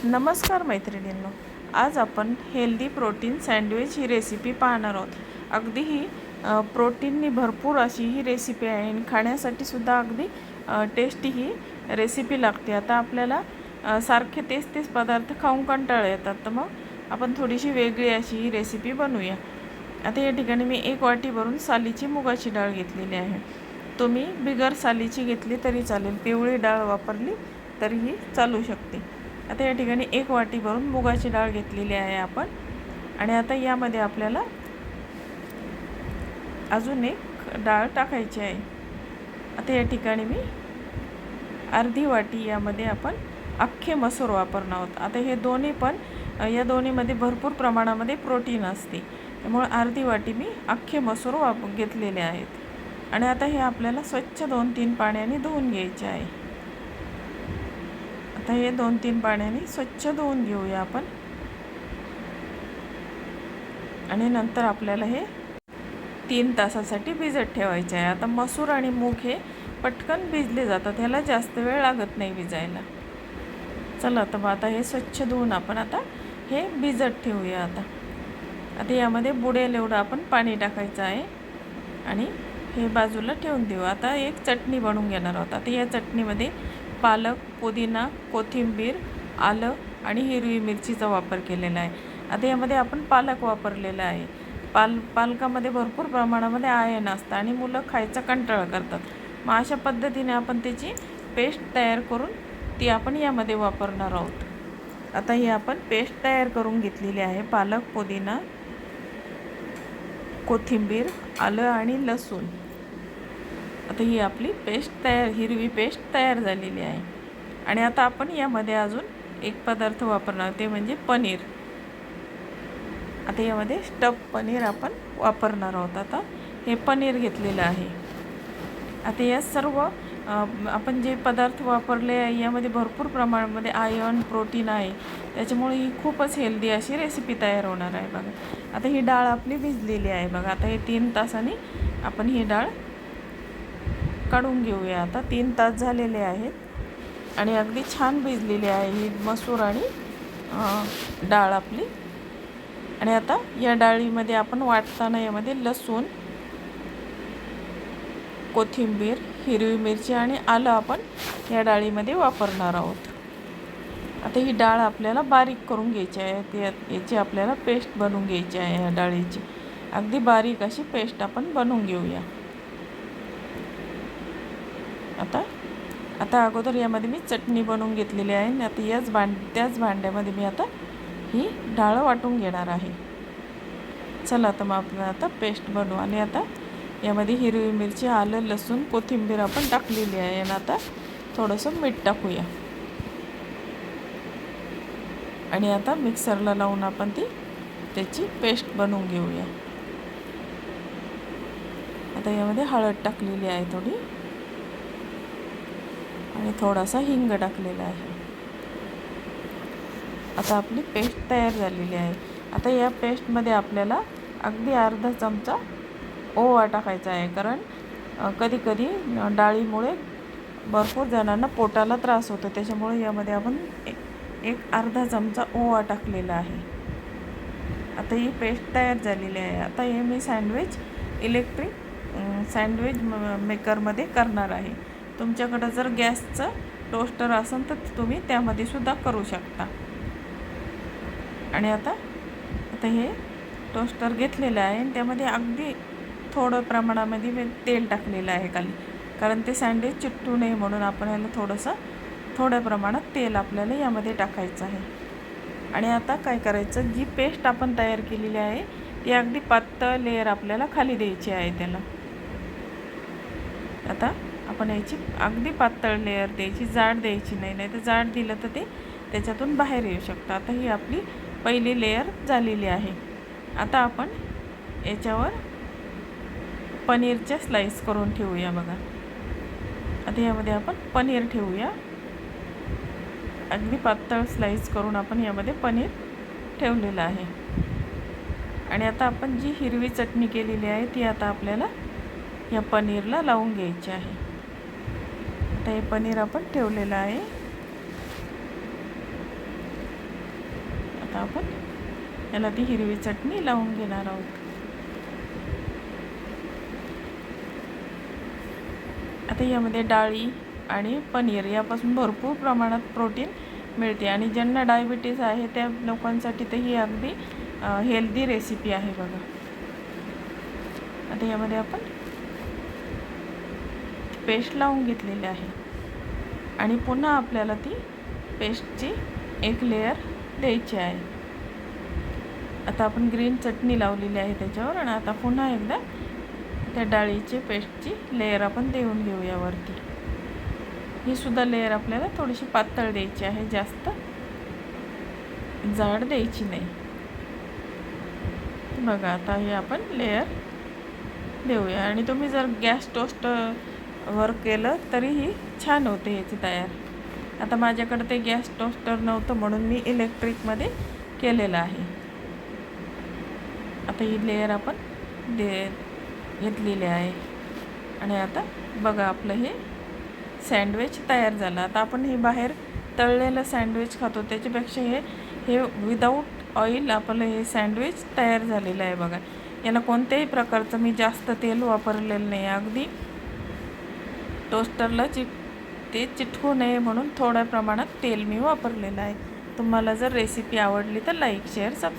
नमस्कार मैत्रिणींनो, आज आपण हेल्दी प्रोटीन सँडविच ही रेसिपी पाहणार आहोत. अगदी ही प्रोटीननी भरपूर अशी ही रेसिपी आहे आणि खाण्यासाठी सुद्धा अगदी टेस्टी ही रेसिपी लागते. आता आपल्याला सारखे तेच पदार्थ खाऊन कंटाळा येतात, तर मग आपण थोडीशी वेगळी अशी ही रेसिपी बनवूया. आता या ठिकाणी मी 1 वाटी भरून सालीची मुगाची डाळ घेतलेली आहे. तुम्ही बिगर सालीची घेतली तरी चालेल, पिवळी डाळ वापरली तरीही चालू शकते. आता या ठिकाणी 1 वाटी भरून मुगाची डाळ घेतलेली आहे आपण. आणि आता यामध्ये आपल्याला अजून एक डाळ टाकायची आहे. आता या ठिकाणी मी अर्धी वाटी यामध्ये आपण अख्खे मसूर वापरणार आहोत. आता हे दोन्ही पण या दोन्हीमध्ये भरपूर प्रमाणामध्ये प्रोटीन असते, त्यामुळे अर्धी वाटी मी अख्खे मसूर घेतलेले आहेत. आणि आता हे आपल्याला स्वच्छ 2-3 पाण्याने धुवून घ्यायचे आहे. आता हे 2-3 पाण्याने स्वच्छ धुवून घेऊया आपण. आणि नंतर आपल्याला हे 3 तासासाठी भिजत ठेवायचे आहे. आता मसूर आणि मूग हे पटकन भिजले जातात, ह्याला जास्त वेळ लागत नाही भिजायला. चला, तर आता हे स्वच्छ धुवून आपण आता हे भिजत ठेवूया. आता यामध्ये बुडेल एवढं आपण पाणी टाकायचं आहे आणि हे बाजूला ठेवून देऊ. आता एक चटणी बनवून घेणार आहोत. आता या चटणीमध्ये पालक, पुदिना, कोथिंबीर, आलं आणि हिरवी मिरचीचा वापर केलेला आहे. आता यामध्ये आपण पालक वापरलेला आहे. पालकामध्ये भरपूर प्रमाणामध्ये आयर्न असतं आणि मुलं खायचा कंटाळा करतात. मग अशा पद्धतीने आपण त्याची पेस्ट तयार करून ती आपण यामध्ये वापरणार आहोत. आता ही आपण पेस्ट तयार करून घेतलेली आहे. पालक, पुदिना, कोथिंबीर, आलं आणि लसूण. आता ही आपली पेस्ट हिरवी पेस्ट तयार झालेली आहे. आणि आता आपण यामध्ये अजून एक पदार्थ वापरणार, ते म्हणजे पनीर. आता यामध्ये स्टफ पनीर आपण वापरणार आहोत. आता हे पनीर घेतलेलं आहे. आता या सर्व आपण जे पदार्थ वापरले आहे यामध्ये भरपूर प्रमाणामध्ये आयर्न, प्रोटीन आहे, त्याच्यामुळे ही खूपच हेल्दी अशी रेसिपी तयार होणार आहे बघा. आता ही डाळ आपली भिजलेली आहे बघा. आता हे 3 तासांनी आपण ही डाळ काढून घेऊया. आता 3 तास झालेले आहेत आणि अगदी छान भिजलेली आहे ही मसूर आणि डाळ आपली. आणि आता या डाळीमध्ये आपण वाटताना यामध्ये लसूण, कोथिंबीर, हिरवी मिरची आणि आलं आपण या डाळीमध्ये वापरणार आहोत. आता ही डाळ आपल्याला बारीक करून घ्यायची आहे. याची आपल्याला पेस्ट बनवून घ्यायची आहे. या डाळीची अगदी बारीक अशी पेस्ट आपण बनवून घेऊया. आता अगोदर यामध्ये मी चटणी बनवून घेतलेली आहे. आता त्याच भांड्यामध्ये मी आता ही डाळ वाटून घेणार आहे. चला, तर मग आपण आता पेस्ट बनवू. आणि आता यामध्ये हिरवी मिरची, आलं, लसूण, कोथिंबीर आपण टाकलेली आहे. आणि आता थोडंसं मीठ टाकूया आणि आता मिक्सरला लावून आपण त्याची पेस्ट बनवून घेऊया. आता यामध्ये हळद टाकलेली आहे थोडी आणि थोडासा हिंग टाकलेला आहे. आता आपली पेस्ट तयार झालेली आहे. आता या पेस्टमध्ये आपल्याला अगदी अर्धा चमचा ओवा टाकायचा आहे, कारण कधीकधी डाळीमुळे भरपूर जणांना पोटाला त्रास होतो, त्याच्यामुळे यामध्ये आपण एक अर्धा चमचा ओवा टाकलेला आहे. आता ही पेस्ट तयार झालेली आहे. आता हे मी इलेक्ट्रिक सँडविच मेकरमध्ये करणार आहे. तुमच्याकडं जर गॅसचं टोस्टर असेल तर तुम्ही त्यामध्ये सुद्धा करू शकता. आणि आता हे टोस्टर घेतलेलं आहे आणि त्यामध्ये अगदी थोडं प्रमाणामध्ये मी तेल टाकलेलं आहे खाली, कारण ते सँडविच चिटकू नये म्हणून आपण याला थोड्या प्रमाणात तेल आपल्याला यामध्ये टाकायचं आहे. आणि आता काय करायचं, जी पेस्ट आपण तयार केलेली आहे ती अगदी पातळ लेअर आपल्याला खाली द्यायची आहे त्याला. आता आपण याची अगदी पातळ लेअर द्यायची, जाड द्यायची नाही, तर जाड दिलं तर ते त्याच्यातून बाहेर येऊ शकतं. आता ही आपली पहिली लेअर झालेली आहे. आता आपण याच्यावर पनीरच्या स्लाईस करून ठेवूया बघा. आता यामध्ये आपण पनीर ठेवूया. अगदी पातळ स्लाईस करून आपण यामध्ये पनीर ठेवलेलं आहे. आणि आता आपण जी हिरवी चटणी केलेली आहे ती आता आपल्याला या पनीरला लावून घ्यायची आहे. आता हे पनीर आपण ठेवलेलं आहे. आता आपण याला ती हिरवी चटणी लावून घेणार आहोत. आता यामध्ये डाळी आणि पनीर यापासून भरपूर प्रमाणात प्रोटीन मिळते आणि ज्यांना डायबिटीस आहे त्या लोकांसाठी तर ही अगदी हेल्दी रेसिपी आहे बघा. आता यामध्ये आपण पेस्ट लावून घेतलेली आहे आणि पुन्हा आपल्याला ती पेस्टची एक लेयर द्यायची आहे. आता आपण ग्रीन चटणी लावलेली आहे त्याच्यावर आणि आता पुन्हा एकदा त्या डाळीची पेस्टची लेयर आपण देऊन घेऊया वरती. ही सुद्धा लेयर आपल्याला थोडीशी पातळ द्यायची आहे, जास्त जाड द्यायची नाही. बघा आता हे आपण लेयर देऊया आणि तुम्ही जर गॅस टोस्टरवर केलं तरीही छान होते याची तयार. आता माझ्याकडे ते गॅस टोस्टर नव्हतं म्हणून मी इलेक्ट्रिकमध्ये केलेलं आहे. आता ही लेयर आपण घेतलेली आहे आणि आता बघा आपलं हे सँडविच तयार झालं. आता आपण हे बाहेर तळलेलं सँडविच खातो त्याच्यापेक्षा हे विदाऊट ऑइल आपलं हे सँडविच तयार झालेलं आहे बघा. याला कोणत्याही प्रकारचं मी जास्त तेल वापरलेलं नाही. अगदी टोस्टरला ते चिटकू नये म्हणून थोड्या प्रमाणात तेल मी वापरलेलं आहे. तुम्हाला जर रेसिपी आवडली तर लाईक, शेअर, सबस्क्राईब